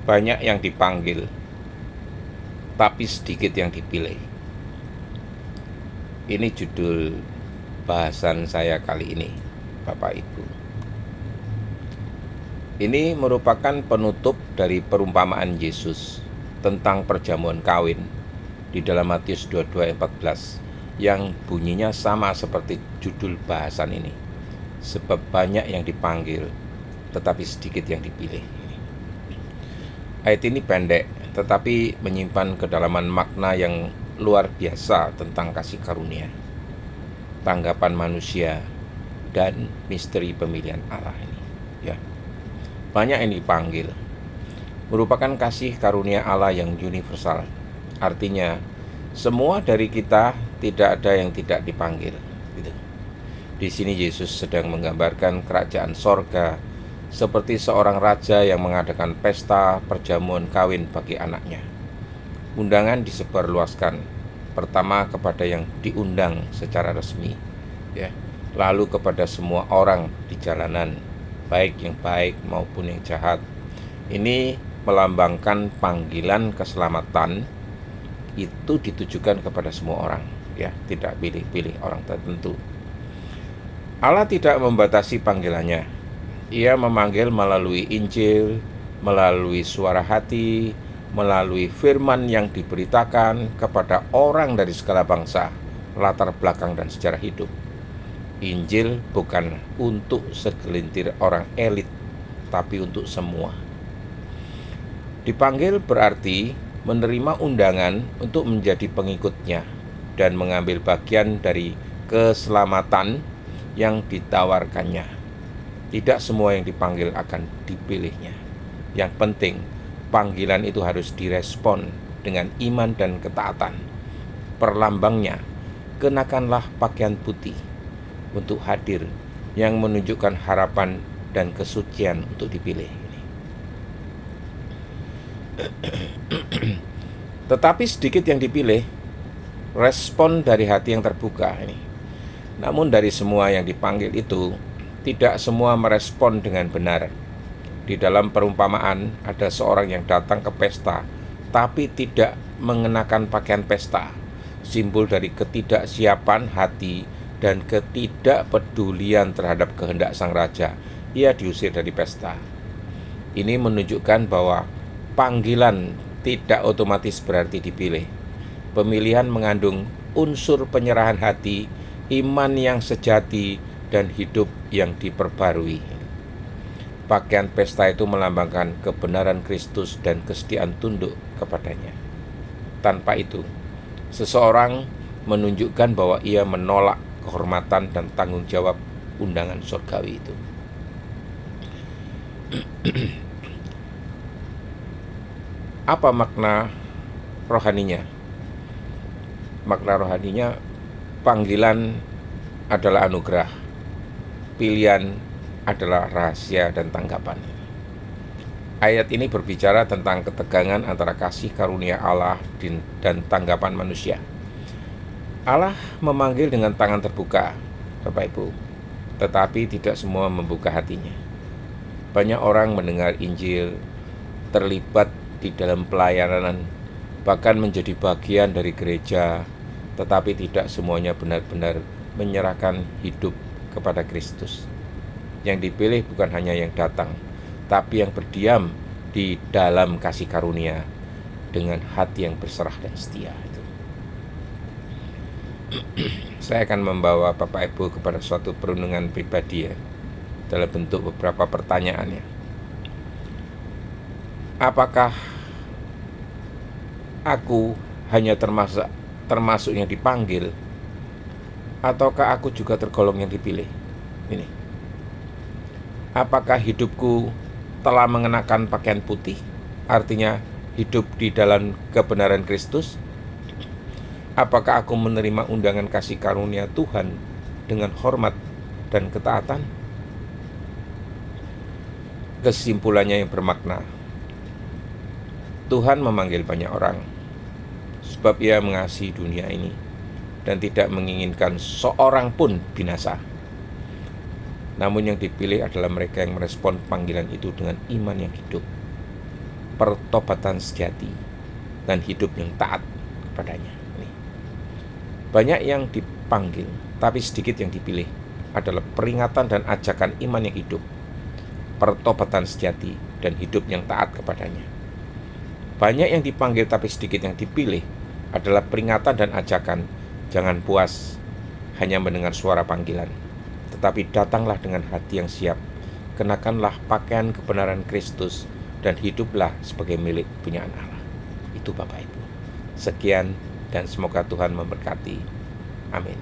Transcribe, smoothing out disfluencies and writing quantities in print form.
Banyak yang dipanggil, tapi sedikit yang dipilih. Ini judul bahasan saya kali ini, Bapak Ibu. Ini merupakan penutup dari perumpamaan Yesus tentang perjamuan kawin di dalam Matius 22:14 yang bunyinya sama seperti judul bahasan ini. Sebab banyak yang dipanggil, tetapi sedikit yang dipilih. Ayat ini pendek, tetapi menyimpan kedalaman makna yang luar biasa tentang kasih karunia, tanggapan manusia, dan misteri pemilihan Allah ini. Ya, banyak yang dipanggil, merupakan kasih karunia Allah yang universal. Artinya, semua dari kita tidak ada yang tidak dipanggil. Gitu. Di sini Yesus sedang menggambarkan kerajaan sorga seperti seorang raja yang mengadakan pesta perjamuan kawin bagi anaknya. Undangan disebarluaskan, pertama kepada yang diundang secara resmi, ya, lalu kepada semua orang di jalanan, baik yang baik maupun yang jahat. Ini melambangkan panggilan keselamatan itu ditujukan kepada semua orang, ya, tidak pilih-pilih orang tertentu. Allah tidak membatasi panggilannya. Ia memanggil melalui Injil, melalui suara hati, melalui firman yang diberitakan kepada orang dari segala bangsa, latar belakang dan sejarah hidup. Injil bukan untuk segelintir orang elit, tapi untuk semua. Dipanggil berarti menerima undangan untuk menjadi pengikutnya dan mengambil bagian dari keselamatan yang ditawarkannya. Tidak semua yang dipanggil akan dipilihnya. Yang penting, panggilan itu harus direspon dengan iman dan ketaatan. Perlambangnya, kenakanlah pakaian putih untuk hadir yang menunjukkan harapan dan kesucian untuk dipilih. Tetapi sedikit yang dipilih, respon dari hati yang terbuka ini. Namun dari semua yang dipanggil itu, tidak semua merespon dengan benar. Di dalam perumpamaan ada seorang yang datang ke pesta, tapi tidak mengenakan pakaian pesta, simbol dari ketidaksiapan hati dan ketidakpedulian terhadap kehendak sang raja. Ia diusir dari pesta. Ini menunjukkan bahwa panggilan tidak otomatis berarti dipilih. Pemilihan mengandung unsur penyerahan hati, iman yang sejati, dan hidup yang diperbarui. Pakaian pesta itu melambangkan kebenaran Kristus dan kesetiaan tunduk kepadanya. Tanpa itu, seseorang menunjukkan bahwa ia menolak kehormatan dan tanggung jawab undangan surgawi itu. Apa makna rohaninya? Makna rohaninya, panggilan adalah anugerah, pilihan adalah rahasia dan tanggapan. Ayat ini berbicara tentang ketegangan antara kasih karunia Allah dan tanggapan manusia. Allah memanggil dengan tangan terbuka, Bapak Ibu, tetapi tidak semua membuka hatinya. Banyak orang mendengar Injil, terlibat di dalam pelayanan, bahkan menjadi bagian dari gereja, tetapi tidak semuanya benar-benar menyerahkan hidup kepada Kristus. Yang dipilih bukan hanya yang datang, tapi yang berdiam di dalam kasih karunia dengan hati yang berserah dan setia. Saya akan membawa Bapak Ibu kepada suatu perenungan pribadi, ya, dalam bentuk beberapa pertanyaan, ya. Apakah aku hanya termasuk yang dipanggil, ataukah aku juga tergolong yang dipilih? Ini. Apakah hidupku telah mengenakan pakaian putih? Artinya hidup di dalam kebenaran Kristus? Apakah aku menerima undangan kasih karunia Tuhan dengan hormat dan ketaatan? Kesimpulannya yang bermakna, Tuhan memanggil banyak orang sebab Ia mengasihi dunia ini dan tidak menginginkan seorang pun binasa. Namun yang dipilih adalah mereka yang merespon panggilan itu dengan iman yang hidup. pertobatan sejati dan hidup yang taat kepadanya. Banyak yang dipanggil, tapi sedikit yang dipilih adalah peringatan dan ajakan iman yang hidup, pertobatan sejati, dan hidup yang taat kepadanya. Banyak yang dipanggil, tapi sedikit yang dipilih adalah peringatan dan ajakan, jangan puas hanya mendengar suara panggilan, tetapi datanglah dengan hati yang siap, kenakanlah pakaian kebenaran Kristus, dan hiduplah sebagai milik kepunyaan Allah. Itu Bapak Ibu. Sekian, dan semoga Tuhan memberkati. Amin.